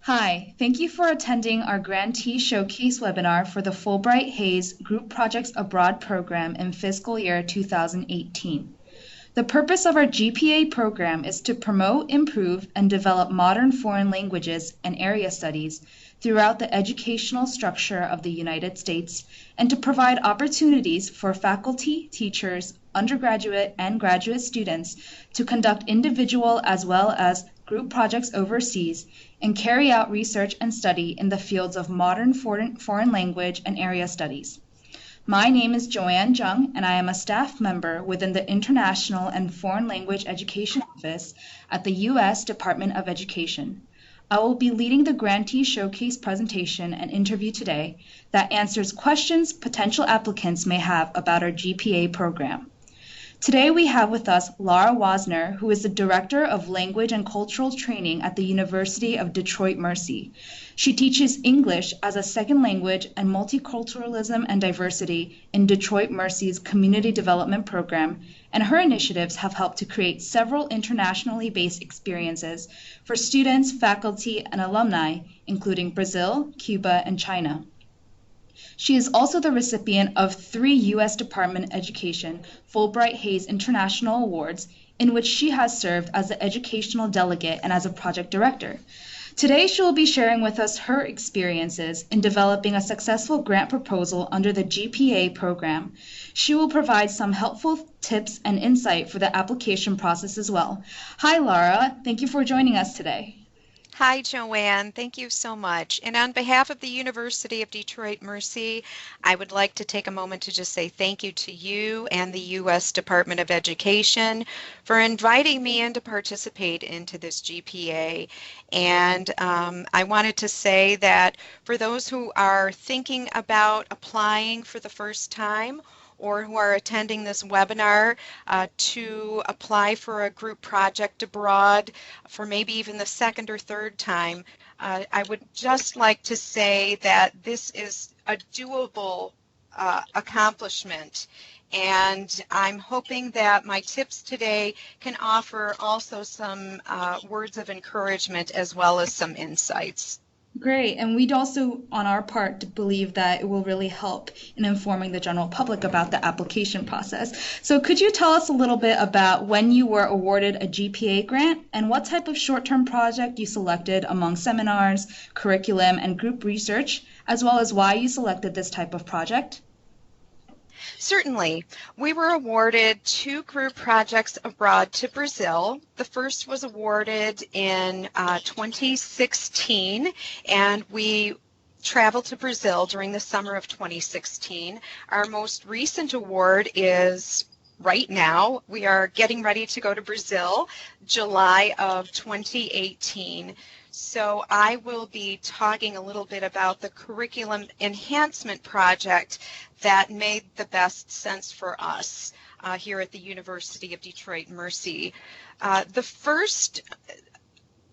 Hi, thank you for attending our Grantee Showcase webinar for the Fulbright-Hays Group Projects Abroad program in fiscal year 2018. The purpose of our GPA program is to promote, improve, and develop modern foreign languages and area studies throughout the educational structure of the United States, and to provide opportunities for faculty, teachers, undergraduate, and graduate students to conduct individual as well as group projects overseas and carry out research and study in the fields of modern foreign language and area studies. My name is Joanne Jung, and I am a staff member within the International and Foreign Language Education Office at the U.S. Department of Education. I will be leading the Grantee Showcase presentation and interview today that answers questions potential applicants may have about our GPA program. Today we have with us Lara Wasner, who is the Director of Language and Cultural Training at the University of Detroit-Mercy. She teaches English as a second language and multiculturalism and diversity in Detroit-Mercy's Community Development Program, and her initiatives have helped to create several internationally based experiences for students, faculty, and alumni, including Brazil, Cuba, and China. She is also the recipient of 3 U.S. Department of Education Fulbright-Hays International Awards, in which she has served as the educational delegate and as a project director. Today, she will be sharing with us her experiences in developing a successful grant proposal under the GPA program. She will provide some helpful tips and insight for the application process as well. Hi, Lara. Thank you for joining us today. Hi, Joanne. Thank you so much. And on behalf of the University of Detroit-Mercy, I would like to take a moment to just say thank you to you and the U.S. Department of Education for inviting me in to participate into this GPA. And I wanted to say that for those who are thinking about applying for the first time, or who are attending this webinar to apply for a group project abroad for maybe even the second or third time, I would just like to say that this is a doable accomplishment. And I'm hoping that my tips today can offer also some words of encouragement as well as some insights. Great, and we'd also, on our part, believe that it will really help in informing the general public about the application process. So could you tell us a little bit about when you were awarded a GPA grant and what type of short-term project you selected among seminars, curriculum, and group research, as well as why you selected this type of project? Certainly. We were awarded 2 group projects abroad to Brazil. The first was awarded in 2016, and we traveled to Brazil during the summer of 2016. Our most recent award is right now. We are getting ready to go to Brazil, July of 2018. So I will be talking a little bit about the curriculum enhancement project that made the best sense for us here at the University of Detroit-Mercy. The first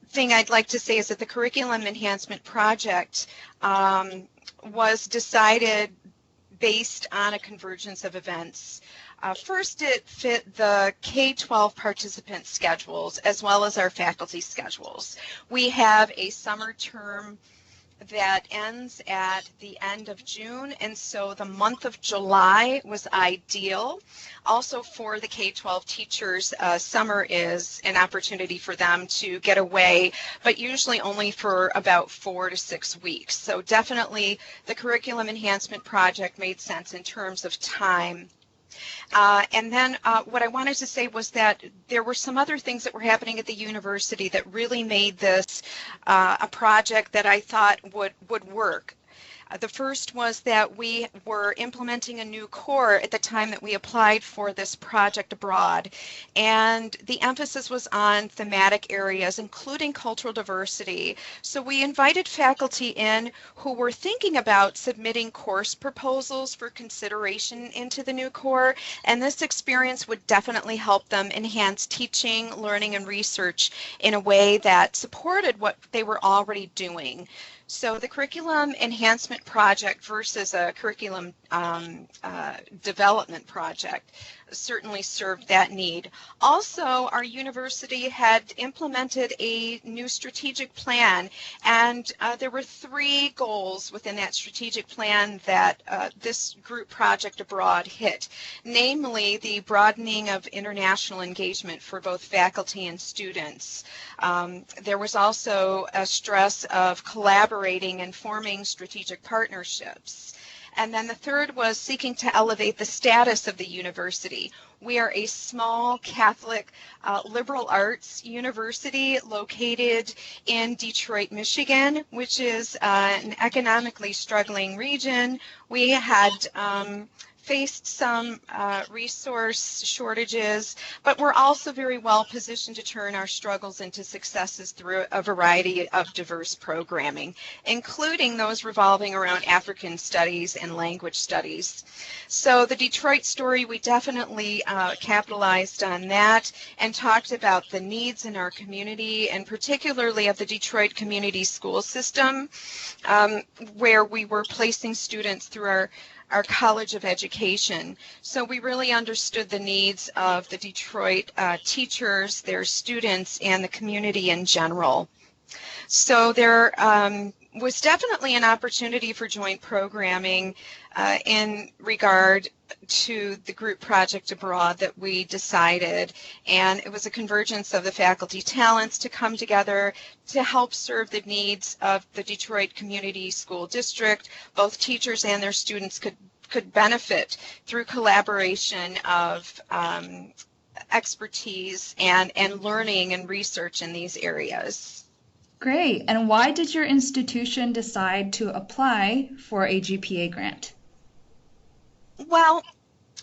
thing I'd like to say is that the curriculum enhancement project was decided based on a convergence of events. First, it fit the K-12 participant schedules as well as our faculty schedules. We have a summer term that ends at the end of June, and so the month of July was ideal. Also for the K-12 teachers, summer is an opportunity for them to get away, but usually only for about 4 to 6 weeks. So definitely the curriculum enhancement project made sense in terms of time. And then what I wanted to say was that there were some other things that were happening at the university that really made this a project that I thought would work. The first was that we were implementing a new core at the time that we applied for this project abroad, and the emphasis was on thematic areas, including cultural diversity. So we invited faculty in who were thinking about submitting course proposals for consideration into the new core, and this experience would definitely help them enhance teaching, learning, and research in a way that supported what they were already doing. So the curriculum enhancement project versus a curriculum development project certainly served that need. Also, our university had implemented a new strategic plan, and there were 3 goals within that strategic plan that this group project abroad hit, namely the broadening of international engagement for both faculty and students. There was also a stress of collaborating and forming strategic partnerships. And then the third was seeking to elevate the status of the university. We are a small Catholic liberal arts university located in Detroit, Michigan, which is an economically struggling region. We had faced some resource shortages, but we're also very well positioned to turn our struggles into successes through a variety of diverse programming, including those revolving around African studies and language studies. So the Detroit story, we definitely capitalized on that and talked about the needs in our community, and particularly of the Detroit community school system, where we were placing students through our College of Education. So we really understood the needs of the Detroit teachers, their students, and the community in general. So there was definitely an opportunity for joint programming in regard to the group project abroad that we decided, and it was a convergence of the faculty talents to come together to help serve the needs of the Detroit Community School District. Both teachers and their students could benefit through collaboration of expertise and learning and research in these areas. Great. And why did your institution decide to apply for a GPA grant? Well,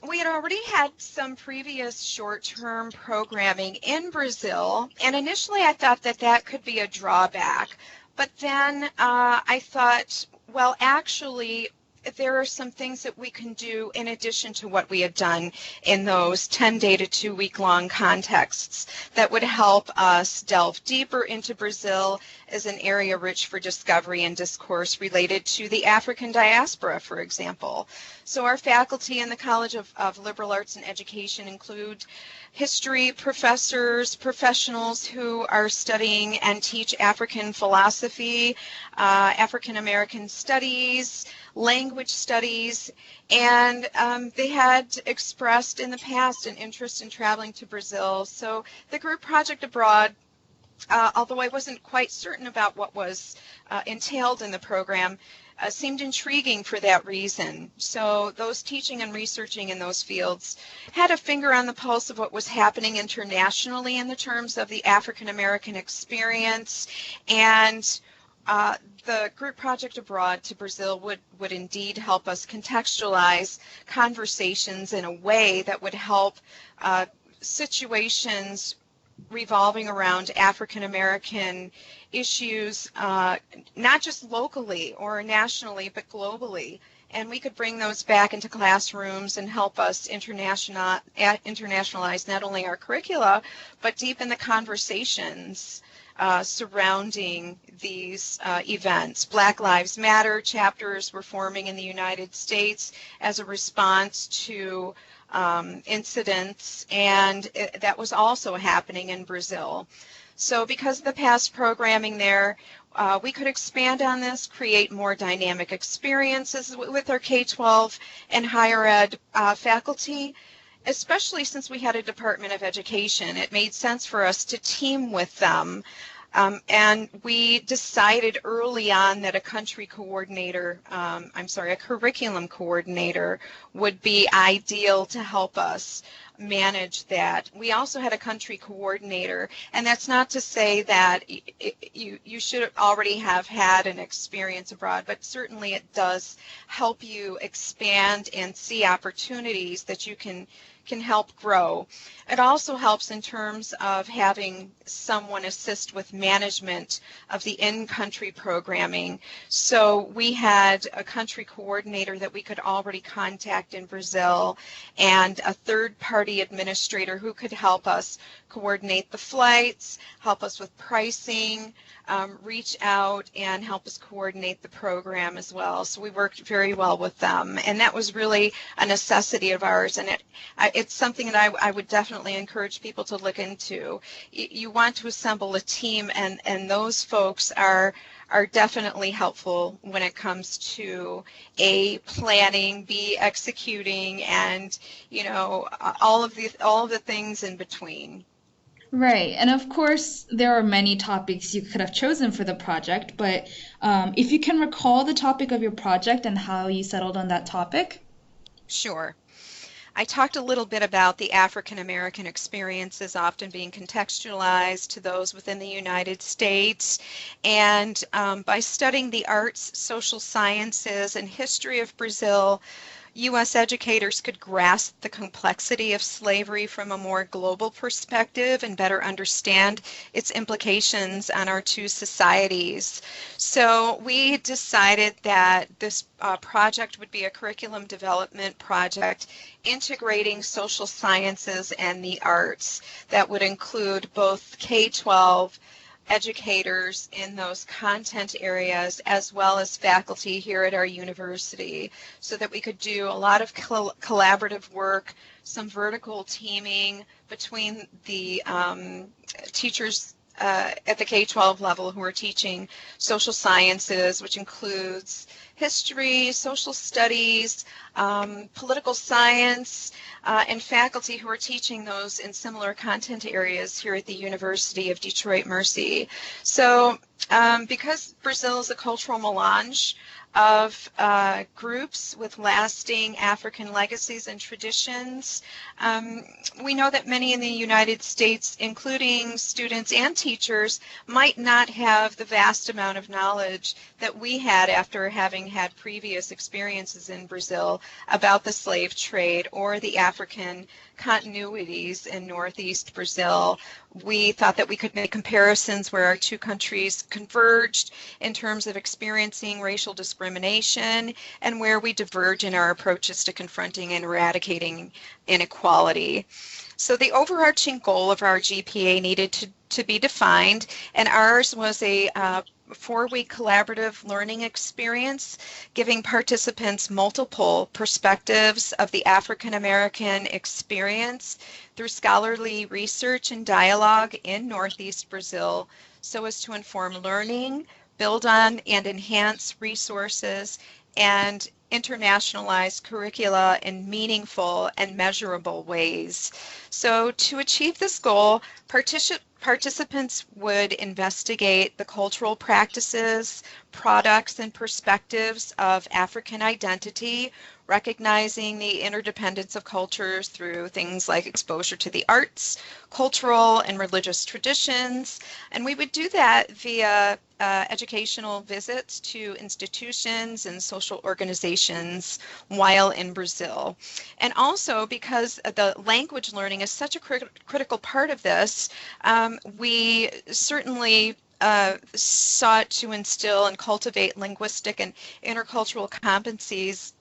we had already had some previous short-term programming in Brazil, and initially I thought that that could be a drawback. But then I thought, well, actually, there are some things that we can do in addition to what we had done in those 10-day to 2-week-long contexts that would help us delve deeper into Brazil as an area rich for discovery and discourse related to the African diaspora, for example. So our faculty in the College of Liberal Arts and Education include history professors, professionals who are studying and teach African philosophy, African American studies, language studies, and they had expressed in the past an interest in traveling to Brazil. So the group project abroad, although I wasn't quite certain about what was entailed in the program, seemed intriguing for that reason. So those teaching and researching in those fields had a finger on the pulse of what was happening internationally in the terms of the African American experience, and the group project abroad to Brazil would indeed help us contextualize conversations in a way that would help situations revolving around African American issues, not just locally or nationally, but globally. And we could bring those back into classrooms and help us internationalize not only our curricula, but deepen the conversations surrounding these events. Black Lives Matter chapters were forming in the United States as a response to incidents, and that was also happening in Brazil. So because of the past programming there, we could expand on this, create more dynamic experiences with our K-12 and higher ed faculty, especially since we had a Department of Education. It made sense for us to team with them. And we decided early on that a curriculum coordinator would be ideal to help us manage that. We also had a country coordinator, and that's not to say that you should already have had an experience abroad, but certainly it does help you expand and see opportunities that you can help grow. It also helps in terms of having someone assist with management of the in-country programming. So we had a country coordinator that we could already contact in Brazil, and a third-party third-party administrator who could help us coordinate the flights, help us with pricing, reach out and help us coordinate the program as well. So we worked very well with them, and that was really a necessity of ours, and it's something that I would definitely encourage people to look into. You want to assemble a team, and those folks are definitely helpful when it comes to A, planning, B, executing, and all of the things in between. Right. And of course, there are many topics you could have chosen for the project, but if you can recall the topic of your project and how you settled on that topic. Sure. I talked a little bit about the African American experiences often being contextualized to those within the United States, and by studying the arts, social sciences, and history of Brazil, U.S. educators could grasp the complexity of slavery from a more global perspective and better understand its implications on our two societies. So we decided that this project would be a curriculum development project integrating social sciences and the arts that would include both K-12 educators in those content areas as well as faculty here at our university, so that we could do a lot of collaborative work, some vertical teaming between the teachers at the K-12 level who are teaching social sciences, which includes history, social studies, political science, and faculty who are teaching those in similar content areas here at the University of Detroit Mercy. So because Brazil is a cultural melange of groups with lasting African legacies and traditions, we know that many in the United States, including students and teachers, might not have the vast amount of knowledge that we had after having had previous experiences in Brazil about the slave trade or the African continuities in Northeast Brazil. We thought that we could make comparisons where our two countries converged in terms of experiencing racial discrimination and where we diverge in our approaches to confronting and eradicating inequality. So the overarching goal of our GPA needed to be defined, and ours was a 4-week collaborative learning experience, giving participants multiple perspectives of the African American experience through scholarly research and dialogue in Northeast Brazil, so as to inform learning, build on and enhance resources, and internationalize curricula in meaningful and measurable ways. So to achieve this goal, participants would investigate the cultural practices, products, and perspectives of African identity, recognizing the interdependence of cultures through things like exposure to the arts, cultural and religious traditions, and we would do that via educational visits to institutions and social organizations while in Brazil. And also, because the language learning is such a critical part of this, we certainly sought to instill and cultivate linguistic and intercultural competencies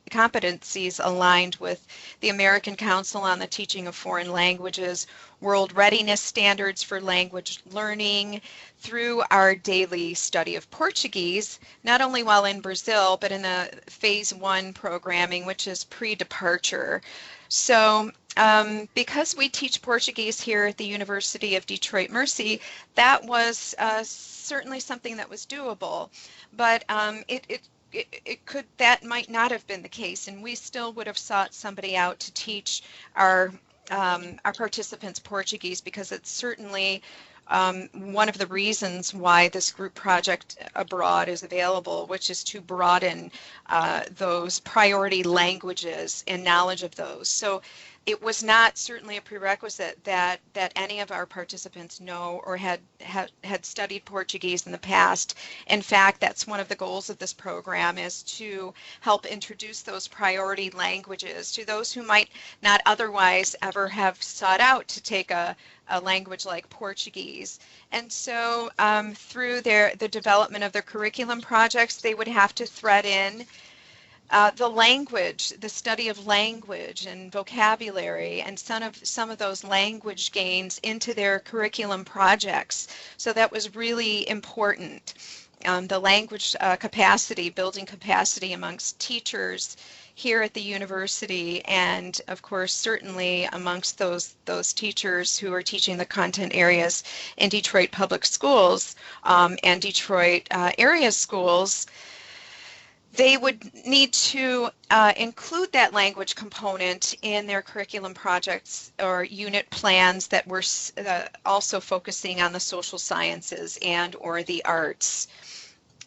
aligned with the American Council on the Teaching of Foreign Languages, World Readiness Standards for Language Learning, through our daily study of Portuguese, not only while in Brazil, but in the Phase 1 programming, which is pre-departure. So because we teach Portuguese here at the University of Detroit Mercy, that was certainly something that was doable, but that might not have been the case, and we still would have sought somebody out to teach our participants Portuguese, because it's certainly one of the reasons why this group project abroad is available, which is to broaden those priority languages and knowledge of those. So it was not certainly a prerequisite that any of our participants know or had studied Portuguese in the past. In fact, that's one of the goals of this program, is to help introduce those priority languages to those who might not otherwise ever have sought out to take a language like Portuguese. And so through the development of their curriculum projects, they would have to thread in The language, the study of language and vocabulary, and some of those language gains into their curriculum projects. So that was really important. The language capacity, building capacity amongst teachers here at the university, and of course certainly amongst those teachers who are teaching the content areas in Detroit Public Schools and Detroit area schools. They would need to include that language component in their curriculum projects or unit plans that were also focusing on the social sciences and or the arts.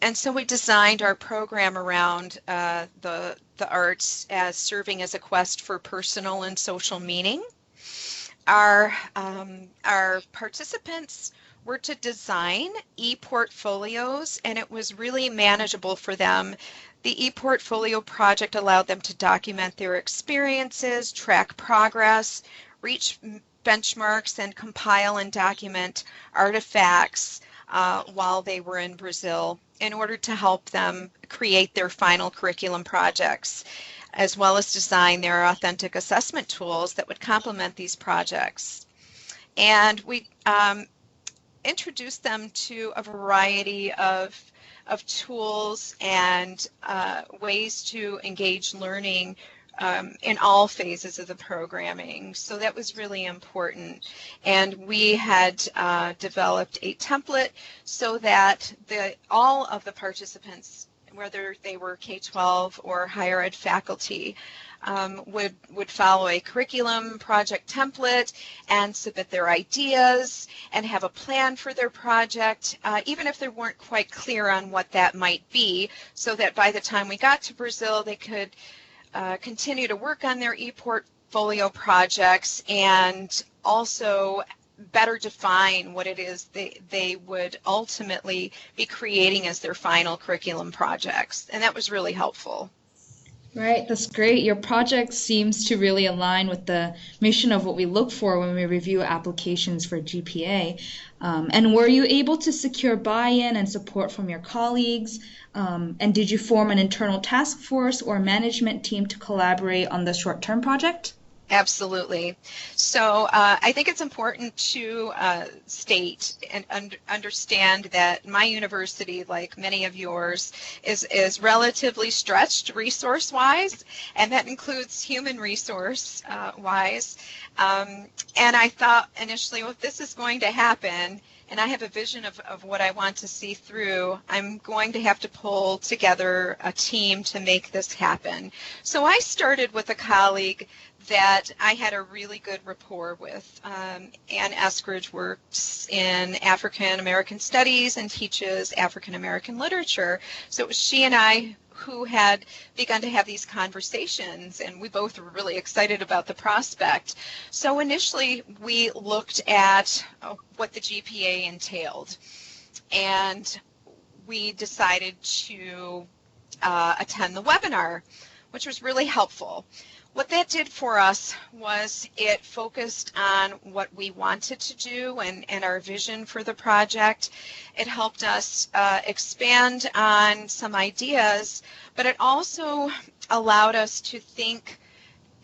And so we designed our program around the arts as serving as a quest for personal and social meaning. Our participants were to design e-portfolios, and it was really manageable for them. The e-portfolio project allowed them to document their experiences, track progress, reach benchmarks, and compile and document artifacts while they were in Brazil in order to help them create their final curriculum projects, as well as design their authentic assessment tools that would complement these projects. And we introduced them to a variety of tools and ways to engage learning in all phases of the programming. So that was really important. And we had developed a template so that all of the participants, whether they were K-12 or higher ed faculty, would follow a curriculum project template and submit their ideas and have a plan for their project, even if they weren't quite clear on what that might be, so that by the time we got to Brazil, they could continue to work on their e-portfolio projects and also better define what it is they would ultimately be creating as their final curriculum projects. And that was really helpful. Right, that's great. Your project seems to really align with the mission of what we look for when we review applications for GPA. And were you able to secure buy-in and support from your colleagues? And did you form an internal task force or management team to collaborate on the short-term project? Absolutely. So I think it's important to state and understand that my university, like many of yours, is relatively stretched resource-wise, and that includes human resource-wise. And I thought initially, well, if this is going to happen, and I have a vision of what I want to see through, I'm going to have to pull together a team to make this happen. So I started with a colleague that I had a really good rapport with. Ann Eskridge works in African American Studies and teaches African American literature. So it was she and I who had begun to have these conversations, and we both were really excited about the prospect. So initially we looked at what the GPA entailed, and we decided to attend the webinar, which was really helpful. What that did for us was it focused on what we wanted to do and our vision for the project. It helped us expand on some ideas, but it also allowed us to think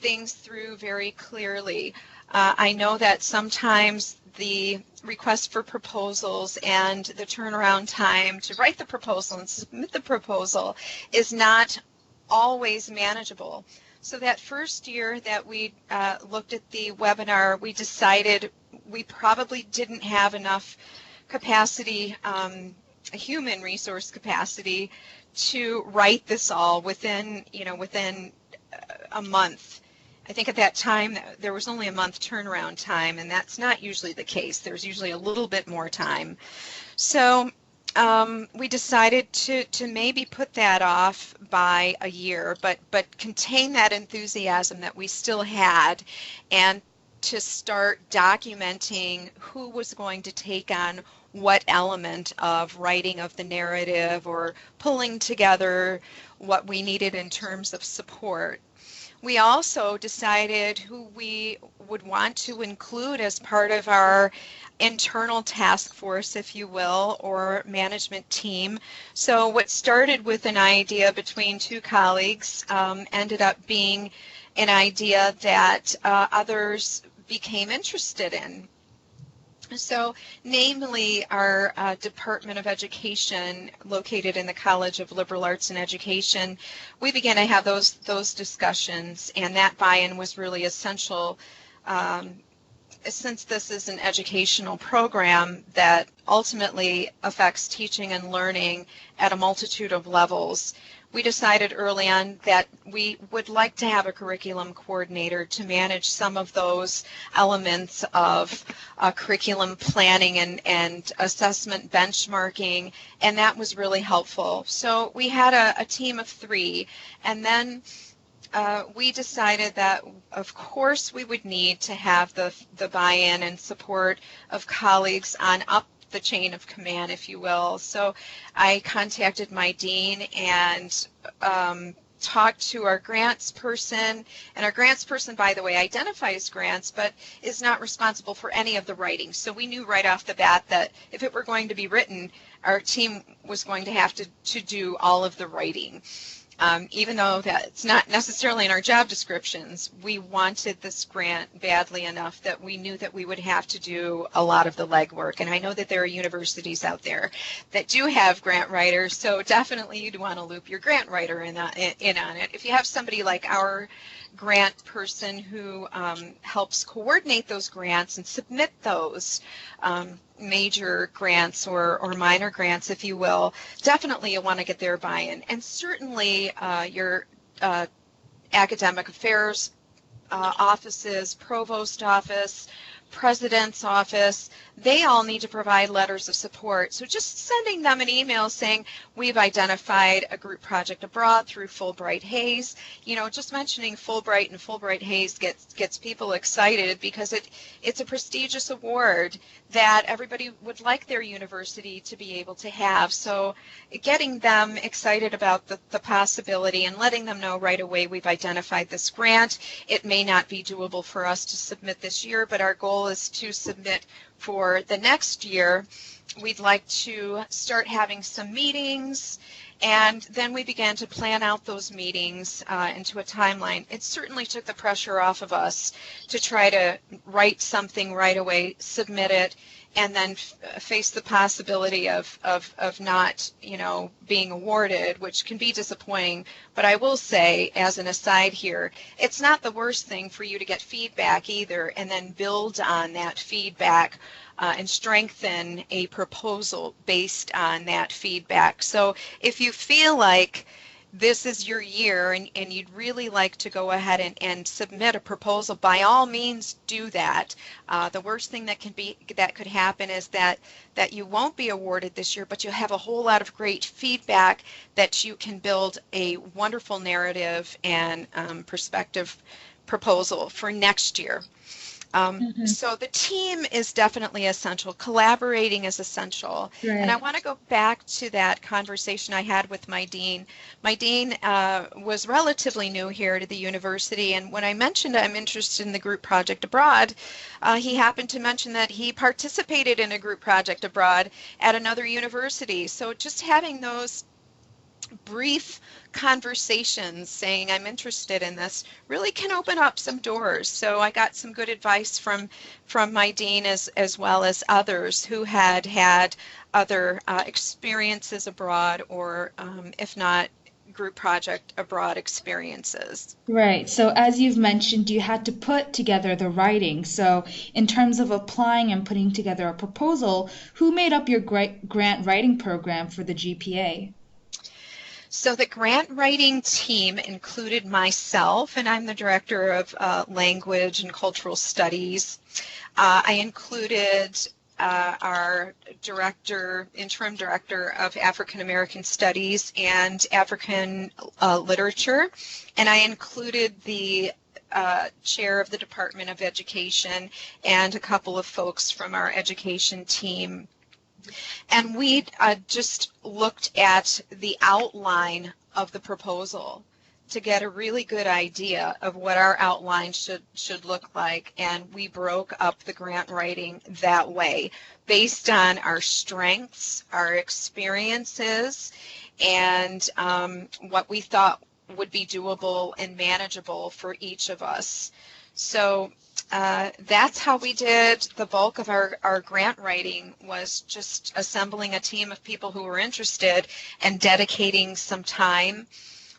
things through very clearly. I know that sometimes the request for proposals and the turnaround time to write the proposal and submit the proposal is not always manageable. So that first year that we looked at the webinar, we decided we probably didn't have enough capacity, human resource capacity, to write this all within a month. I think at that time there was only a month turnaround time, and that's not usually the case. There's usually a little bit more time. So we decided to maybe put that off by a year, but contain that enthusiasm that we still had, and to start documenting who was going to take on what element of writing of the narrative or pulling together what we needed in terms of support. We also decided who we would want to include as part of our internal task force, if you will, or management team. So what started with an idea between two colleagues ended up being an idea that others became interested in. So, namely, our Department of Education, located in the College of Liberal Arts and Education, we began to have those discussions, and that buy-in was really essential. Since this is an educational program that ultimately affects teaching and learning at a multitude of levels, we decided early on that we would like to have a curriculum coordinator to manage some of those elements of curriculum planning and assessment benchmarking, and that was really helpful. So we had a team of 3, and then we decided that, of course, we would need to have the buy-in and support of colleagues on up the chain of command, if you will. So I contacted my dean and talked to our grants person, and our grants person, by the way, identifies grants but is not responsible for any of the writing. So we knew right off the bat that if it were going to be written, our team was going to have to do all of the writing. Even though that's not necessarily in our job descriptions, we wanted this grant badly enough that we knew that we would have to do a lot of the legwork. And I know that there are universities out there that do have grant writers, so definitely you'd want to loop your grant writer in on it. If you have somebody like our grant person who helps coordinate those grants and submit those major grants or minor grants, if you will, definitely you want to get their buy-in. And certainly your academic affairs offices, provost office, president's office, they all need to provide letters of support. So just sending them an email saying we've identified a group project abroad through Fulbright-Hays, just mentioning Fulbright and Fulbright-Hays gets people excited because it's a prestigious award that everybody would like their university to be able to have. So getting them excited about the possibility and letting them know right away we've identified this grant. It may not be doable for us to submit this year, but our goal is to submit for the next year. We'd like to start having some meetings, and then we began to plan out those meetings into a timeline. It certainly took the pressure off of us to try to write something right away, submit it, and then face the possibility of not, being awarded, which can be disappointing. But I will say, as an aside here, it's not the worst thing for you to get feedback either, and then build on that feedback and strengthen a proposal based on that feedback. So if you feel like this is your year and you'd really like to go ahead and submit a proposal, by all means do that. The worst thing that could happen is that you won't be awarded this year, but you'll have a whole lot of great feedback that you can build a wonderful narrative and perspective proposal for next year. So the team is definitely essential. Collaborating is essential. Right. And I want to go back to that conversation I had with my dean. My dean was relatively new here to the university, and when I mentioned I'm interested in the group project abroad, he happened to mention that he participated in a group project abroad at another university. So just having those brief conversations saying I'm interested in this really can open up some doors. So I got some good advice from my dean as well as others who had other experiences abroad, or if not, group project abroad experiences. Right. So as you've mentioned, you had to put together the writing. So in terms of applying and putting together a proposal, who made up your grant writing program for the GPA? So the grant writing team included myself, and I'm the director of language and cultural studies. I included our interim director of African American Studies and African literature, and I included the chair of the Department of Education and a couple of folks from our education team. And we just looked at the outline of the proposal. to get a really good idea of what our outline should look like, and we broke up the grant writing that way based on our strengths, our experiences, and what we thought would be doable and manageable for each of us. So that's how we did the bulk of our grant writing, was just assembling a team of people who were interested and dedicating some time.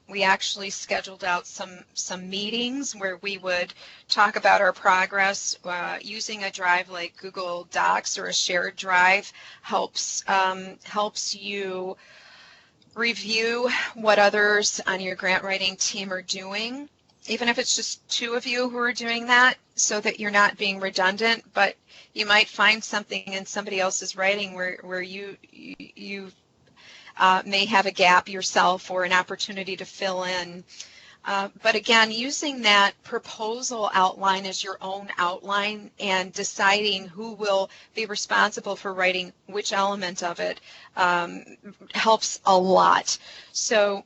We actually scheduled out some meetings where we would talk about our progress. Using a drive like Google Docs or a shared drive helps you review what others on your grant writing team are doing, even if it's just two of you who are doing that, so that you're not being redundant, but you might find something in somebody else's writing where you may have a gap yourself or an opportunity to fill in. But again, using that proposal outline as your own outline and deciding who will be responsible for writing which element of it helps a lot. So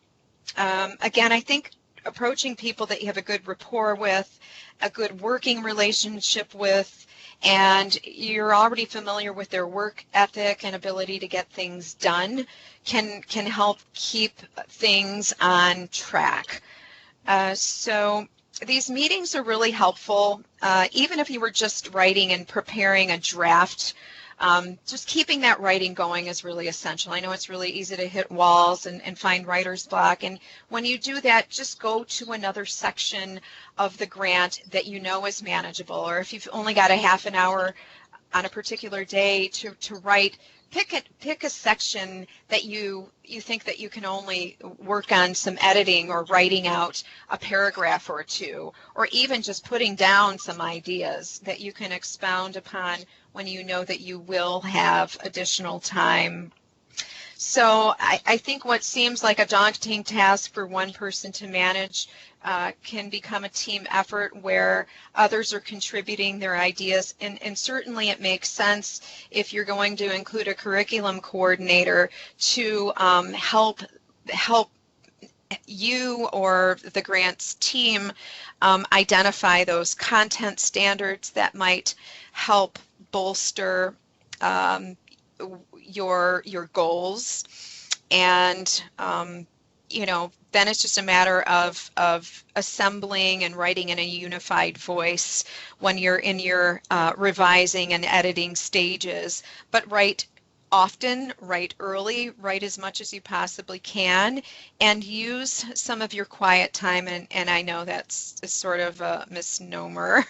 again, I think approaching people that you have a good rapport with, a good working relationship with, and you're already familiar with their work ethic and ability to get things done can help keep things on track. So these meetings are really helpful, even if you were just writing and preparing a draft. Just keeping that writing going is really essential. I know it's really easy to hit walls and find writer's block, and when you do that, just go to another section of the grant that you know is manageable, or if you've only got a half an hour on a particular day to write, pick a section that you think that you can only work on some editing or writing out a paragraph or two, or even just putting down some ideas that you can expound upon when you know that you will have additional time. So I think what seems like a daunting task for one person to manage can become a team effort where others are contributing their ideas, and certainly it makes sense if you're going to include a curriculum coordinator to help you or the grants team identify those content standards that might help bolster your goals, and then it's just a matter of assembling and writing in a unified voice when you're in your revising and editing stages. But write often, write early, write as much as you possibly can, and use some of your quiet time, and I know that's sort of a misnomer.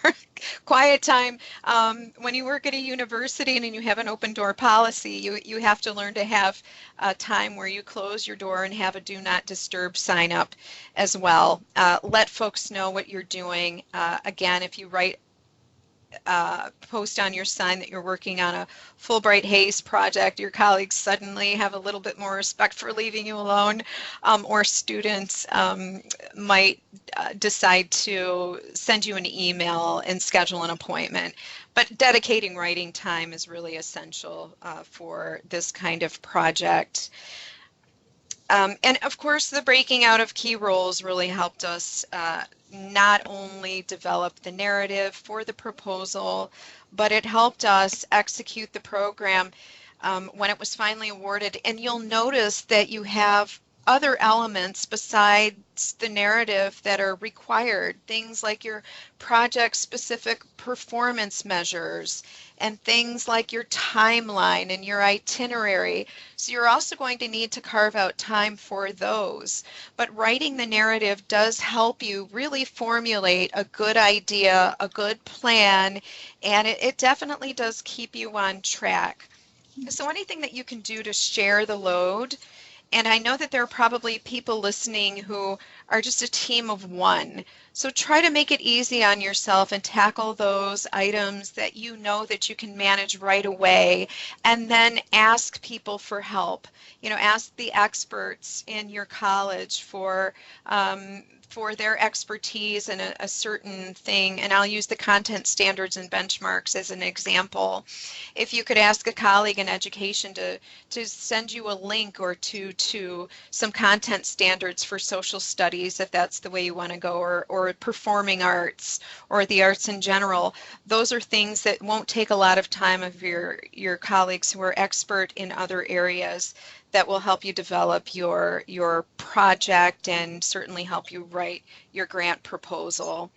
Quiet time, when you work at a university and you have an open door policy, you have to learn to have a time where you close your door and have a do not disturb sign up as well. Let folks know what you're doing. Again, if you write post on your sign that you're working on a Fulbright-Hays project, your colleagues suddenly have a little bit more respect for leaving you alone, or students might decide to send you an email and schedule an appointment. But dedicating writing time is really essential for this kind of project. And of course, the breaking out of key roles really helped us not only develop the narrative for the proposal, but it helped us execute the program when it was finally awarded. And you'll notice that you have other elements besides the narrative that are required, things like your project-specific performance measures and things like your timeline and your itinerary. So you're also going to need to carve out time for those. But writing the narrative does help you really formulate a good idea, a good plan, and it definitely does keep you on track. So anything that you can do to share the load. And I know that there are probably people listening who are just a team of one. So try to make it easy on yourself and tackle those items that you know that you can manage right away, and then ask people for help. Ask the experts in your college for for their expertise in a certain thing, and I'll use the content standards and benchmarks as an example. If you could ask a colleague in education to send you a link or two to some content standards for social studies, if that's the way you want to go, or performing arts, or the arts in general, those are things that won't take a lot of time of your colleagues who are expert in other areas, that will help you develop your project and certainly help you write your grant proposal.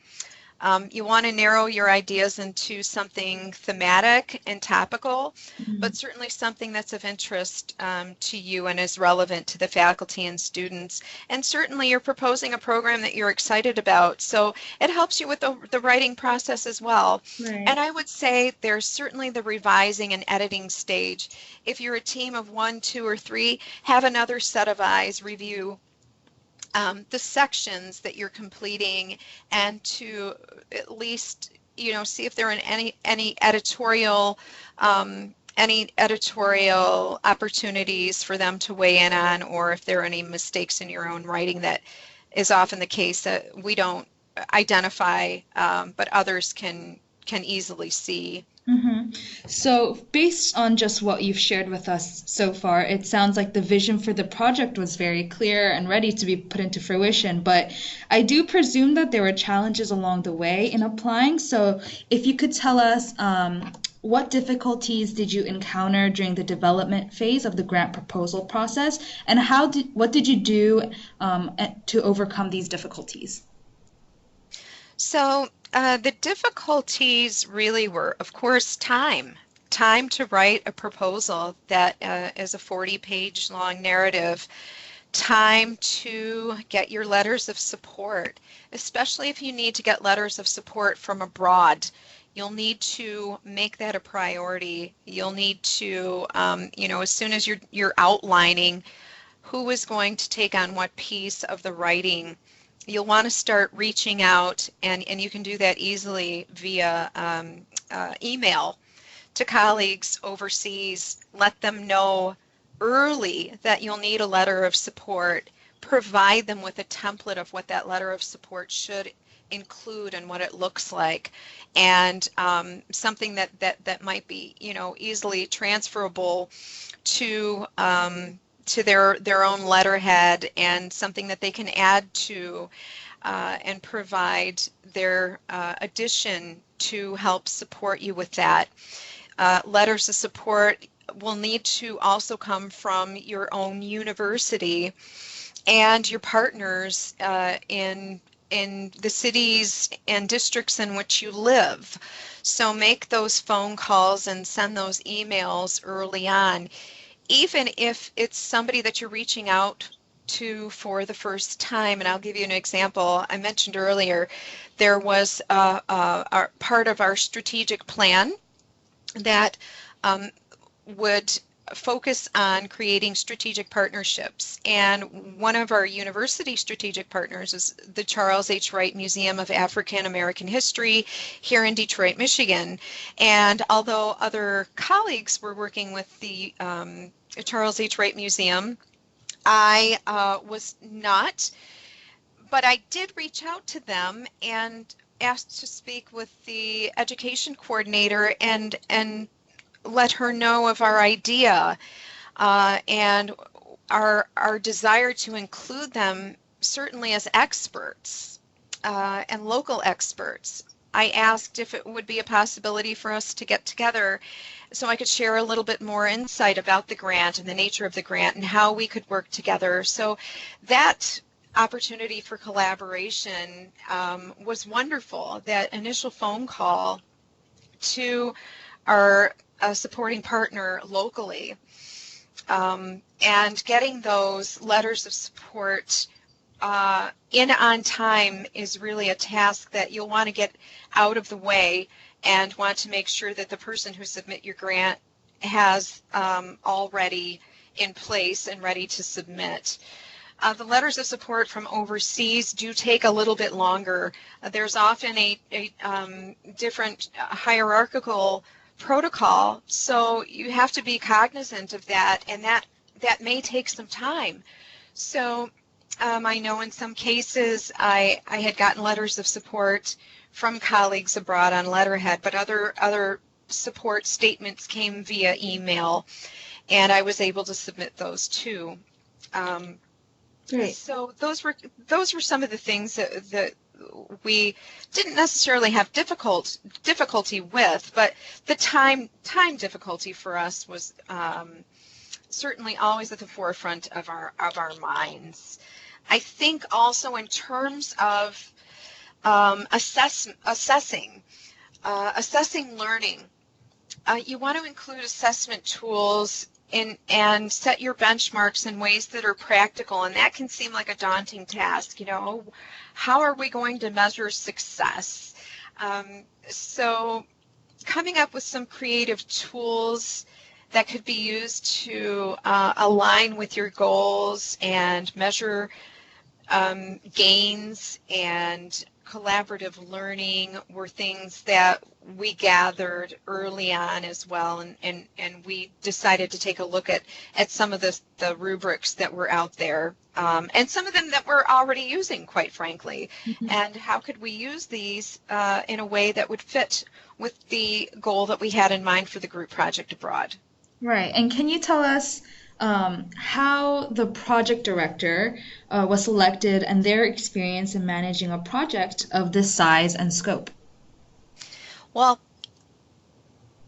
You want to narrow your ideas into something thematic and topical, but certainly something that's of interest to you and is relevant to the faculty and students. And certainly you're proposing a program that you're excited about, so it helps you with the writing process as well. Right. And I would say there's certainly the revising and editing stage. If you're a team of 1, 2, or 3, have another set of eyes review the sections that you're completing, and to at least, you know, see if there are any editorial opportunities for them to weigh in on, or if there are any mistakes in your own writing. That is often the case that we don't identify, but others can easily see. So based on just what you've shared with us so far, it sounds like the vision for the project was very clear and ready to be put into fruition, but I do presume that there were challenges along the way in applying. So if you could tell us, what difficulties did you encounter during the development phase of the grant proposal process, and what did you do to overcome these difficulties? So the difficulties really were, of course, time to write a proposal that is a 40-page long narrative, time to get your letters of support, especially if you need to get letters of support from abroad. You'll need to make that a priority. You'll need to, you know, as soon as you're outlining who is going to take on what piece of the writing, you'll want to start reaching out, and you can do that easily via email to colleagues overseas. Let them know early that you'll need a letter of support. Provide them with a template of what that letter of support should include and what it looks like, and something that might be, you know, easily transferable to their own letterhead, and something that they can add to and provide their addition to help support you with that. Letters of support will need to also come from your own university and your partners in the cities and districts in which you live. So make those phone calls and send those emails early on. Even if it's somebody that you're reaching out to for the first time. And I'll give you an example. I mentioned earlier, there was a part of our strategic plan that would focus on creating strategic partnerships. And one of our university strategic partners is the Charles H. Wright Museum of African American History here in Detroit, Michigan. And although other colleagues were working with the Charles H. Wright Museum, I was not, but I did reach out to them and asked to speak with the education coordinator and let her know of our idea and our desire to include them certainly as experts and local experts. I asked if it would be a possibility for us to get together so I could share a little bit more insight about the grant and the nature of the grant and how we could work together. So that opportunity for collaboration was wonderful. That initial phone call to our supporting partner locally and getting those letters of support in on time is really a task that you'll want to get out of the way and want to make sure that the person who submit your grant has already in place and ready to submit. The letters of support from overseas do take a little bit longer. There's often a different hierarchical protocol, so you have to be cognizant of that, and that may take some time. So I know in some cases I had gotten letters of support from colleagues abroad on letterhead, but other support statements came via email, and I was able to submit those too. Great. So those were some of the things that we didn't necessarily have difficulty with, but the time difficulty for us was certainly always at the forefront of our minds. I think also in terms of assessing learning, you want to include assessment tools and set your benchmarks in ways that are practical, and that can seem like a daunting task. How are we going to measure success? So coming up with some creative tools that could be used to align with your goals and measure gains and collaborative learning were things that we gathered early on as well, and we decided to take a look at some of the rubrics that were out there, and some of them that we're already using, quite frankly, and how could we use these in a way that would fit with the goal that we had in mind for the group project abroad. Right. And can you tell us how the project director was selected and their experience in managing a project of this size and scope? Well,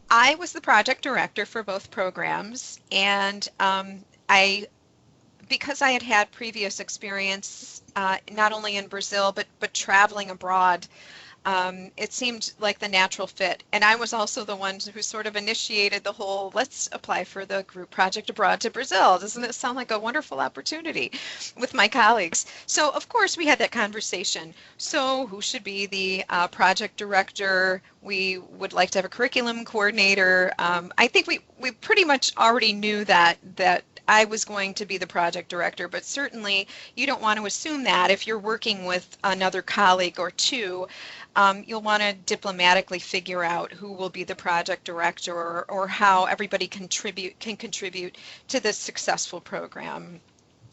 I was the project director for both programs, and because I had previous experience not only in Brazil but traveling abroad, it seemed like the natural fit. And I was also the one who sort of initiated the whole, let's apply for the group project abroad to Brazil. Doesn't it sound like a wonderful opportunity with my colleagues? So of course we had that conversation. So who should be the project director? We would like to have a curriculum coordinator. I think we pretty much already knew that I was going to be the project director, but certainly you don't want to assume that if you're working with another colleague or two. You'll want to diplomatically figure out who will be the project director or how everybody can contribute to this successful program.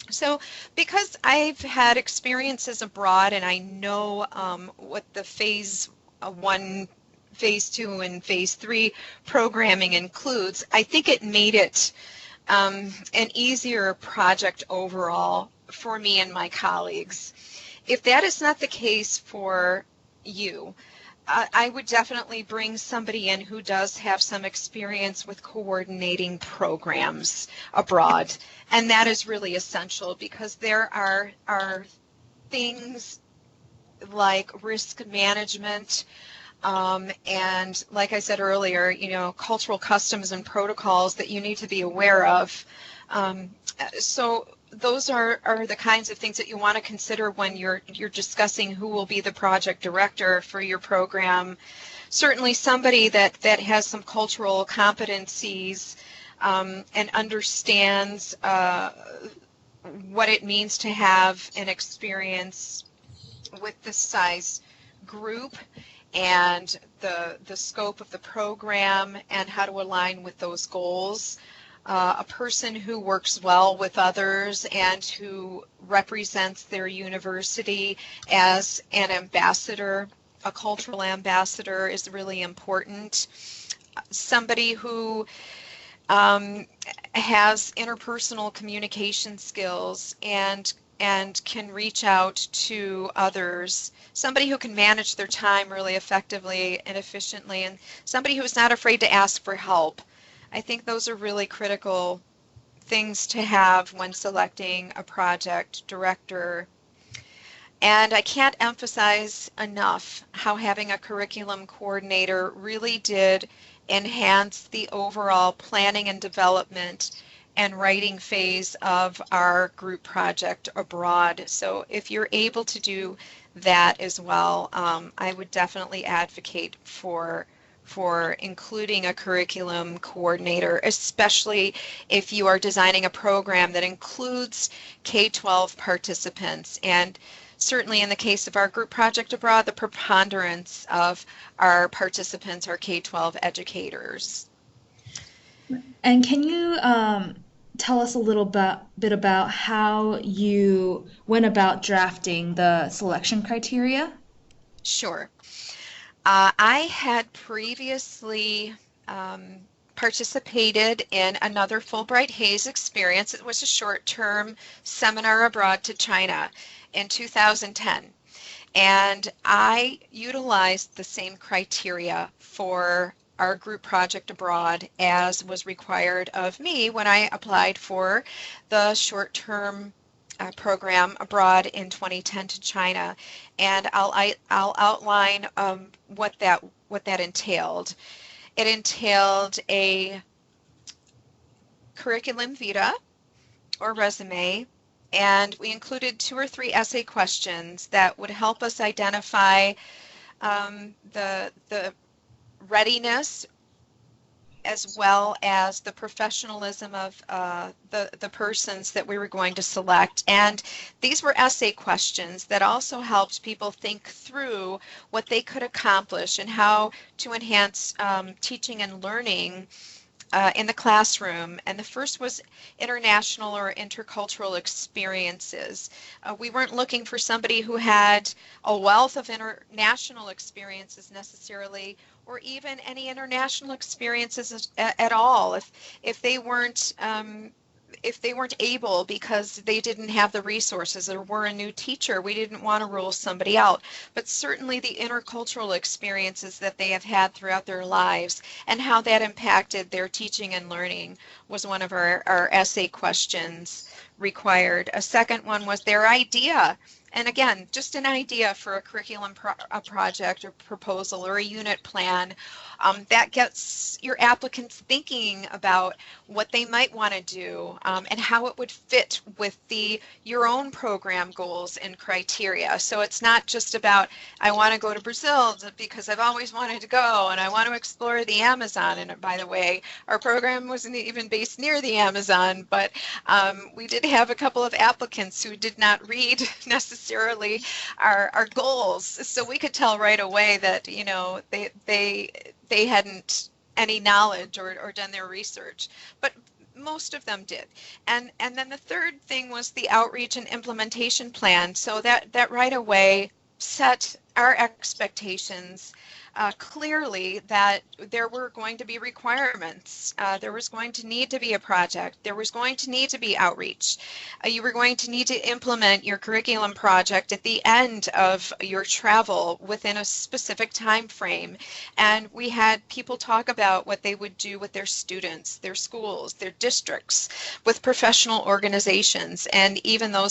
So because I've had experiences abroad and I know what the phase 1, phase 2, and phase 3 programming includes, I think it made it an easier project overall for me and my colleagues. If that is not the case for you, I would definitely bring somebody in who does have some experience with coordinating programs abroad, and that is really essential because there are things like risk management and, like I said earlier, cultural customs and protocols that you need to be aware of. So those are the kinds of things that you want to consider when you're discussing who will be the project director for your program. Certainly somebody that has some cultural competencies and understands what it means to have an experience with this size group and the scope of the program and how to align with those goals. A person who works well with others and who represents their university as an ambassador, a cultural ambassador, is really important. Somebody who has interpersonal communication skills and can reach out to others. Somebody who can manage their time really effectively and efficiently, and somebody who is not afraid to ask for help. I think those are really critical things to have when selecting a project director. And I can't emphasize enough how having a curriculum coordinator really did enhance the overall planning and development and writing phase of our group project abroad. So if you're able to do that as well, I would definitely advocate for including a curriculum coordinator, especially if you are designing a program that includes K-12 participants. And certainly in the case of our group project abroad, the preponderance of our participants are K-12 educators. And can you tell us a little bit about how you went about drafting the selection criteria? Sure. I had previously participated in another Fulbright-Hays experience. It was a short-term seminar abroad to China in 2010. And I utilized the same criteria for our group project abroad as was required of me when I applied for the short-term program abroad in 2010 to China. And I'll outline what that entailed. It entailed a curriculum vitae or resume, and we included 2 or 3 essay questions that would help us identify the readiness as well as the professionalism of the persons that we were going to select. And these were essay questions that also helped people think through what they could accomplish and how to enhance teaching and learning in the classroom. And the first was international or intercultural experiences. We weren't looking for somebody who had a wealth of international experiences necessarily, or even any international experiences at all. If they weren't able because they didn't have the resources or were a new teacher, we didn't want to rule somebody out. But certainly the intercultural experiences that they have had throughout their lives and how that impacted their teaching and learning was one of our essay questions required. A second one was their idea. And again, just an idea for a curriculum project or proposal or a unit plan that gets your applicants thinking about what they might want to do and how it would fit with your own program goals and criteria. So it's not just about, I want to go to Brazil because I've always wanted to go and I want to explore the Amazon. And by the way, our program wasn't even based near the Amazon, but we did have a couple of applicants who did not read necessarily our goals. So we could tell right away that, you know, they hadn't any knowledge or done their research, but most of them did. And then the third thing was the outreach and implementation plan. So that right away set our expectations clearly that there were going to be requirements. There was going to need to be a project. There was going to need to be outreach. You were going to need to implement your curriculum project at the end of your travel within a specific time frame. And we had people talk about what they would do with their students, their schools, their districts, with professional organizations. And even though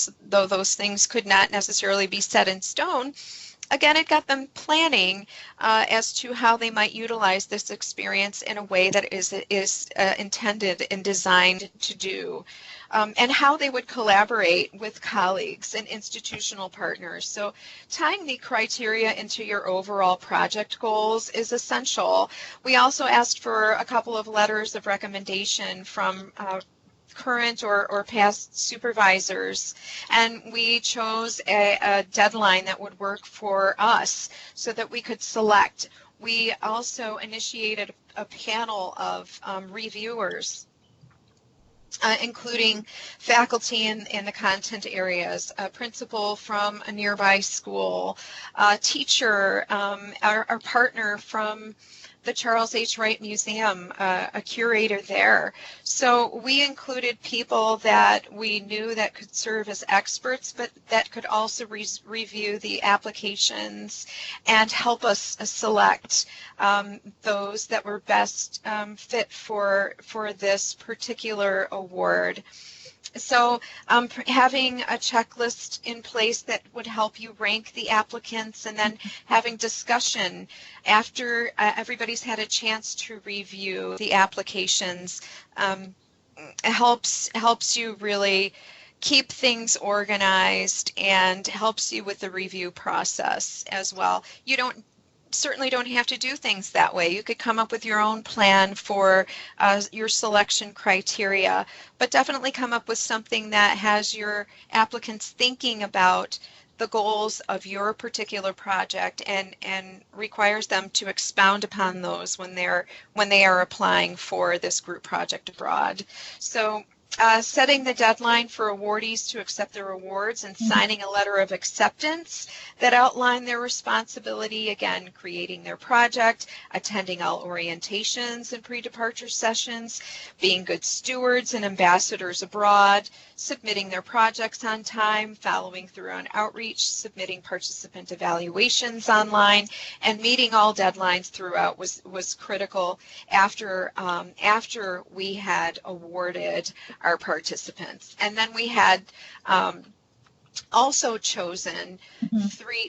those things could not necessarily be set in stone, again, it got them planning as to how they might utilize this experience in a way that is intended and designed to do, and how they would collaborate with colleagues and institutional partners. So tying the criteria into your overall project goals is essential. We also asked for a couple of letters of recommendation from current or past supervisors, and we chose a deadline that would work for us so that we could select. We also initiated a panel of reviewers, including faculty in the content areas, a principal from a nearby school, a teacher, our partner from the Charles H. Wright Museum, a curator there. So we included people that we knew that could serve as experts, but that could also review the applications and help us select those that were best fit for this particular award. So having a checklist in place that would help you rank the applicants, and then having discussion after everybody's had a chance to review the applications helps you really keep things organized and helps you with the review process as well. You certainly don't have to do things that way. You could come up with your own plan for your selection criteria, but definitely come up with something that has your applicants thinking about the goals of your particular project and requires them to expound upon those when they are applying for this group project abroad. So setting the deadline for awardees to accept their awards and signing a letter of acceptance that outline their responsibility, again, creating their project, attending all orientations and pre-departure sessions, being good stewards and ambassadors abroad, submitting their projects on time, following through on outreach, submitting participant evaluations online, and meeting all deadlines throughout was critical after we had awarded our participants. And then we had also chosen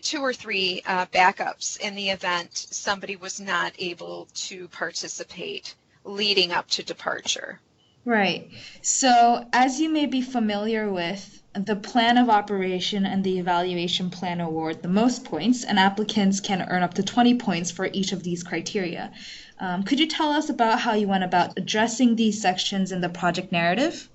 two or three backups in the event somebody was not able to participate leading up to departure. Right. So, as you may be familiar with, the plan of operation and the evaluation plan award the most points, and applicants can earn up to 20 points for each of these criteria. Could you tell us about how you went about addressing these sections in the project narrative?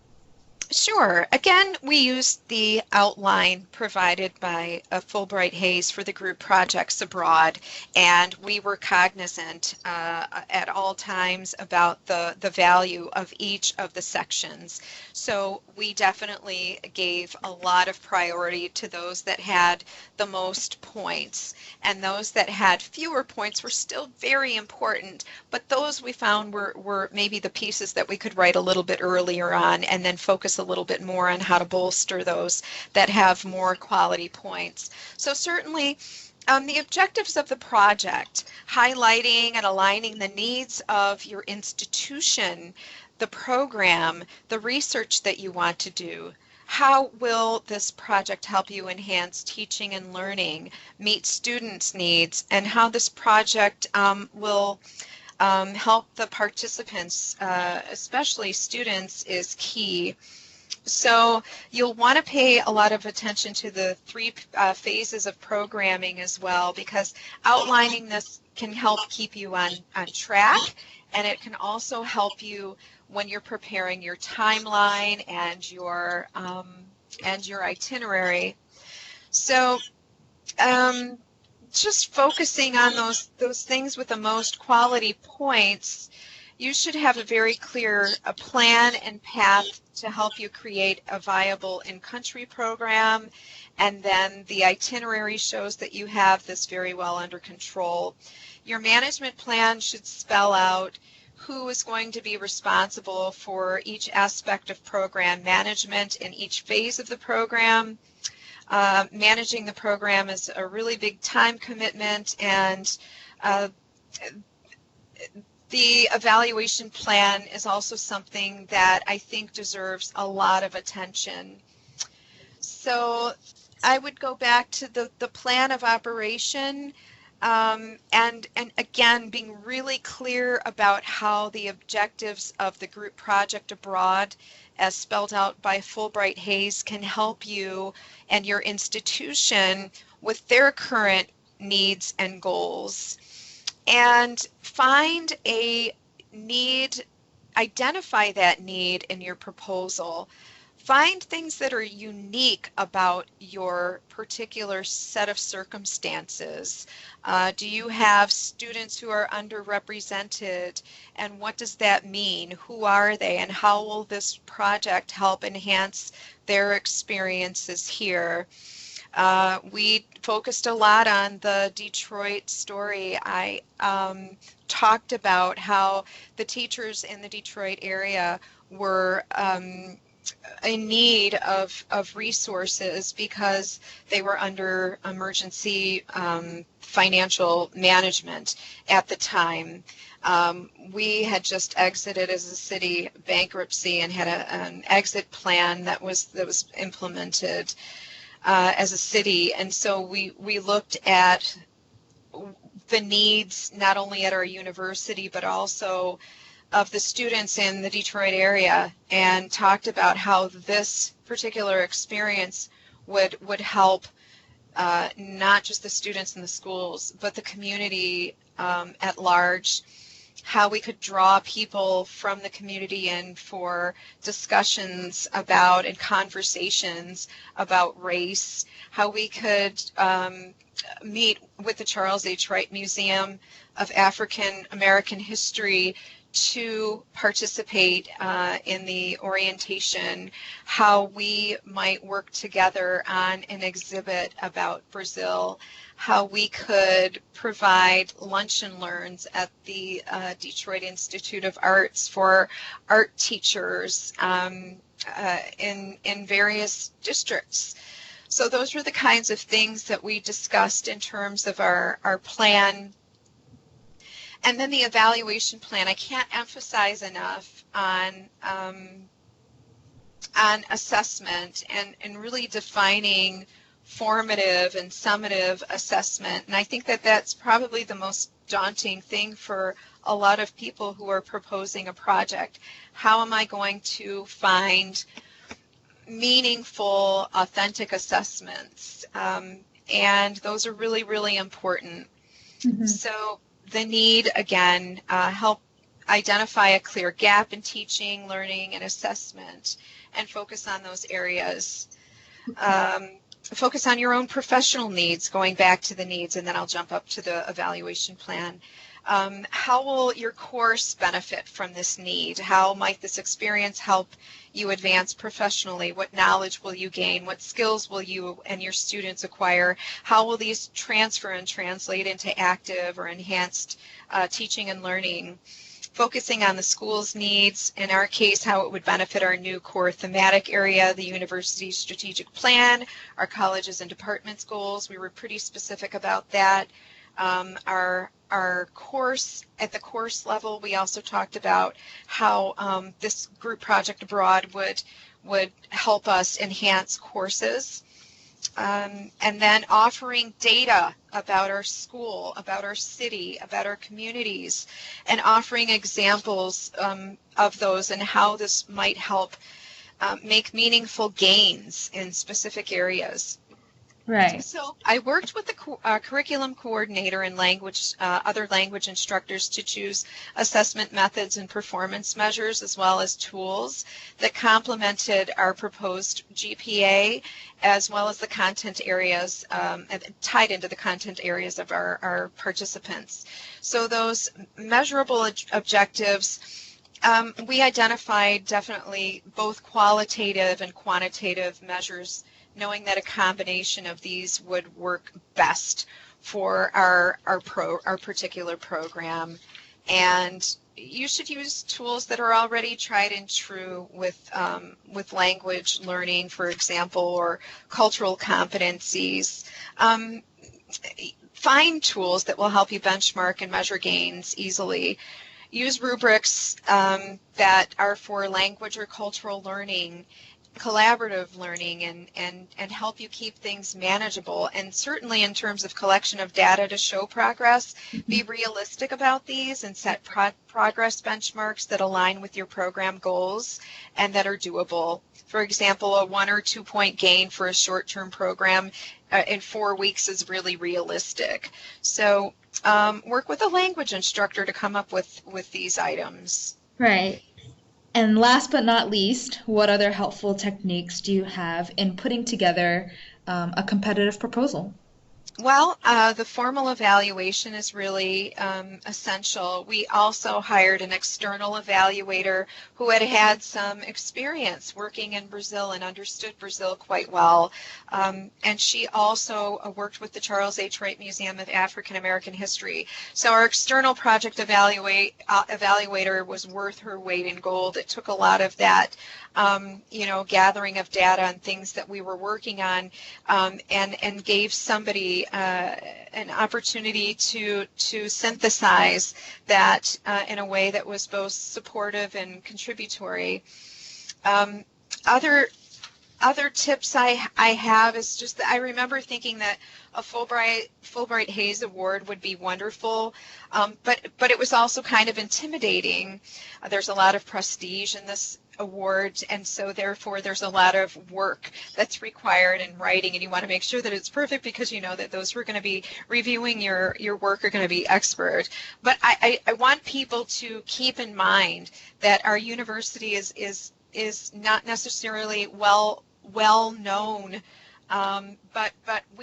Sure. Again, we used the outline provided by Fulbright-Hays for the group projects abroad, and we were cognizant at all times about the value of each of the sections. So we definitely gave a lot of priority to those that had the most points, and those that had fewer points were still very important, but those we found were maybe the pieces that we could write a little bit earlier on and then focus a little bit more on how to bolster those that have more quality points. So certainly the objectives of the project, highlighting and aligning the needs of your institution, the program, the research that you want to do. How will this project help you enhance teaching and learning, meet students' needs, and how this project will help the participants, especially students, is key. So you'll want to pay a lot of attention to the three phases of programming as well, because outlining this can help keep you on track, and it can also help you when you're preparing your timeline and your itinerary. So just focusing on those things with the most quality points, you should have a very clear plan and path to help you create a viable in-country program, and then the itinerary shows that you have this very well under control. Your management plan should spell out who is going to be responsible for each aspect of program management in each phase of the program. Managing the program is a really big time commitment, and the evaluation plan is also something that I think deserves a lot of attention. So I would go back to the plan of operation, and again, being really clear about how the objectives of the group project abroad, as spelled out by Fulbright-Hays, can help you and your institution with their current needs and goals. And find a need, identify that need in your proposal. Find things that are unique about your particular set of circumstances. Do you have students who are underrepresented, and what does that mean? Who are they, and how will this project help enhance their experiences here? We focused a lot on the Detroit story. I talked about how the teachers in the Detroit area were in need of resources because they were under emergency financial management at the time. We had just exited as a city bankruptcy and had an exit plan that was implemented as a city, and so we looked at the needs not only at our university but also of the students in the Detroit area, and talked about how this particular experience would help not just the students in the schools but the community at large, how we could draw people from the community in for discussions about and conversations about race, how we could meet with the Charles H. Wright Museum of African American History to participate in the orientation, how we might work together on an exhibit about Brazil, how we could provide lunch and learns at the Detroit Institute of Arts for art teachers in various districts. So those were the kinds of things that we discussed in terms of our plan. And then the evaluation plan, I can't emphasize enough on assessment and really defining formative and summative assessment. And I think that that's probably the most daunting thing for a lot of people who are proposing a project. How am I going to find meaningful, authentic assessments? And those are really, really important. Mm-hmm. So the need, again, help identify a clear gap in teaching, learning, and assessment, and focus on those areas. Focus on your own professional needs, going back to the needs, and then I'll jump up to the evaluation plan. How will your course benefit from this need? How might this experience help you advance professionally? What knowledge will you gain? What skills will you and your students acquire? How will these transfer and translate into active or enhanced teaching and learning? Focusing on the school's needs, in our case, how it would benefit our new core thematic area, the university's strategic plan, our colleges and departments goals. We were pretty specific about that. Our course, at the course level, we also talked about how this group project abroad would help us enhance courses. And then offering data about our school, about our city, about our communities, and offering examples of those and how this might help make meaningful gains in specific areas. Right. So I worked with the curriculum coordinator and other language instructors to choose assessment methods and performance measures, as well as tools that complemented our proposed GPA, as well as the content areas, tied into the content areas of our participants. So those measurable objectives, we identified definitely both qualitative and quantitative measures, knowing that a combination of these would work best for our particular program. And you should use tools that are already tried and true with language learning, for example, or cultural competencies. Find tools that will help you benchmark and measure gains easily. Use rubrics that are for language or cultural learning, collaborative learning, and help you keep things manageable. And certainly in terms of collection of data to show progress, be realistic about these and set progress benchmarks that align with your program goals and that are doable. For example, a 1 or 2 point gain for a short-term program in 4 weeks is really realistic. So work with a language instructor to come up with these items. Right. And last but not least, what other helpful techniques do you have in putting together a competitive proposal? Well, the formal evaluation is really essential. We also hired an external evaluator who had some experience working in Brazil and understood Brazil quite well. And she also worked with the Charles H. Wright Museum of African American History. So our external project evaluator was worth her weight in gold. It took a lot of that gathering of data and things that we were working on, and gave somebody an opportunity to synthesize that in a way that was both supportive and contributory. Other tips I have is just that I remember thinking that a Fulbright-Hays Award would be wonderful, but it was also kind of intimidating. There's a lot of prestige in this award, and so therefore there's a lot of work that's required in writing, and you want to make sure that it's perfect because you know that those who are going to be reviewing your work are going to be expert. But I want people to keep in mind that our university is not necessarily well known, but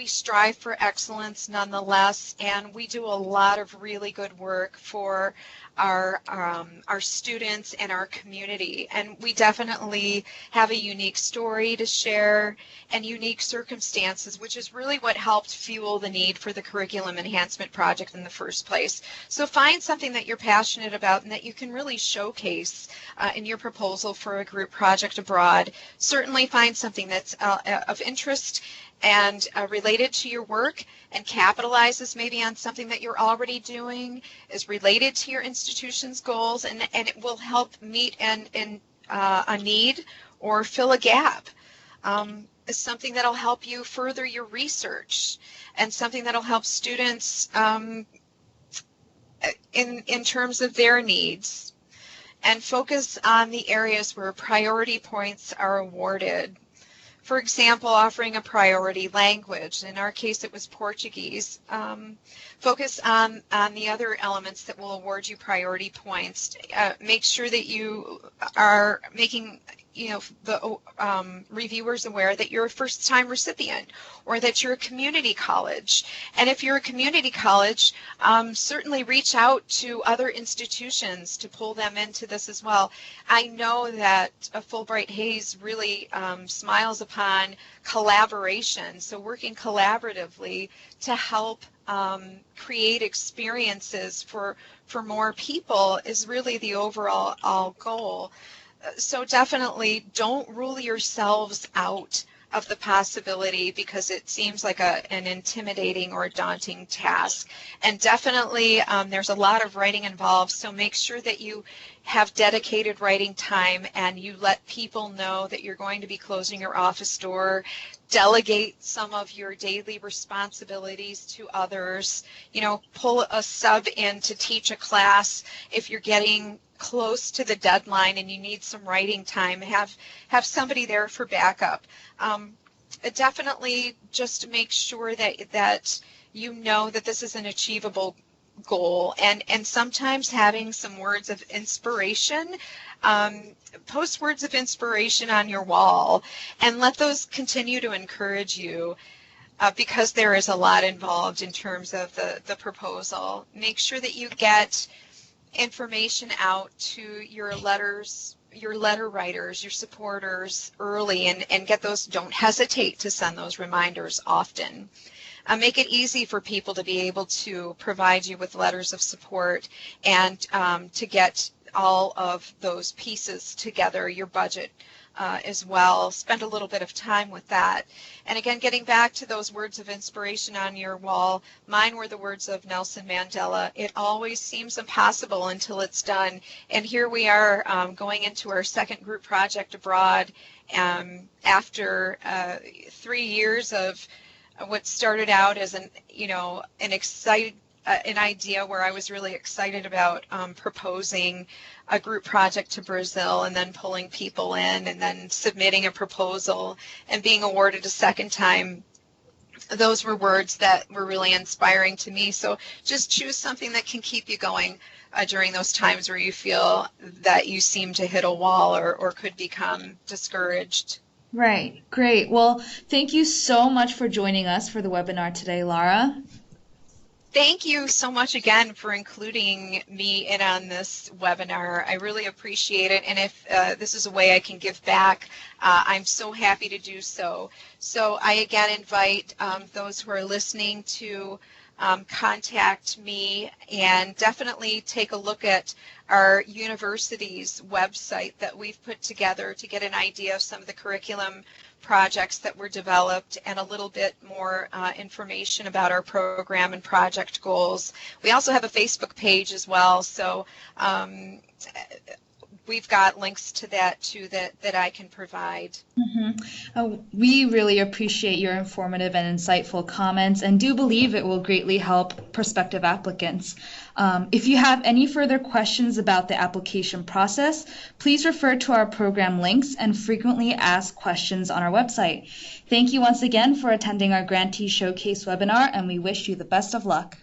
we strive for excellence nonetheless, and we do a lot of really good work for our students and our community. And we definitely have a unique story to share and unique circumstances, which is really what helped fuel the need for the curriculum enhancement project in the first place. So find something that you're passionate about and that you can really showcase in your proposal for a group project abroad. Certainly find something that's of interest and related to your work, and capitalizes maybe on something that you're already doing, is related to your institution's goals, and it will help meet a need or fill a gap. Is something that'll help you further your research, and something that'll help students in terms of their needs, and focus on the areas where priority points are awarded. For example, offering a priority language. In our case, it was Portuguese. Focus on the other elements that will award you priority points. Make sure that you are making the reviewers aware that you're a first-time recipient, or that you're a community college. And if you're a community college, certainly reach out to other institutions to pull them into this as well. I know that Fulbright-Hays really smiles upon collaboration, so working collaboratively to help create experiences for more people is really the overall goal. So definitely don't rule yourselves out of the possibility because it seems like an intimidating or a daunting task. And definitely there's a lot of writing involved, so make sure that you have dedicated writing time and you let people know that you're going to be closing your office door. Delegate some of your daily responsibilities to others. Pull a sub in to teach a class if you're getting close to the deadline and you need some writing time. Have somebody there for backup. Definitely just make sure that you know that this is an achievable goal, and sometimes having some words of inspiration. Post words of inspiration on your wall and let those continue to encourage you. Because there is a lot involved in terms of the proposal. Make sure that you get information out to your letter writers, your supporters early, and get those. Don't hesitate to send those reminders often. Make it easy for people to be able to provide you with letters of support and to get all of those pieces together, your budget as well. Spend a little bit of time with that. And again, getting back to those words of inspiration on your wall, mine were the words of Nelson Mandela. It always seems impossible until it's done. And here we are going into our second group project abroad after 3 years of what started out as an idea where I was really excited about proposing a group project to Brazil and then pulling people in and then submitting a proposal and being awarded a second time. Those were words that were really inspiring to me. So just choose something that can keep you going during those times where you feel that you seem to hit a wall or could become discouraged. Right. Great. Well, thank you so much for joining us for the webinar today, Lara. Thank you so much again for including me in on this webinar. I really appreciate it, and if this is a way I can give back, I'm so happy to do so. So I again invite those who are listening to contact me, and definitely take a look at our university's website that we've put together to get an idea of some of the curriculum projects that were developed and a little bit more information about our program and project goals. We also have a Facebook page as well, so we've got links to that too that I can provide. We really appreciate your informative and insightful comments and do believe it will greatly help prospective applicants. If you have any further questions about the application process, please refer to our program links and frequently asked questions on our website. Thank you once again for attending our Grantee Showcase webinar, and we wish you the best of luck.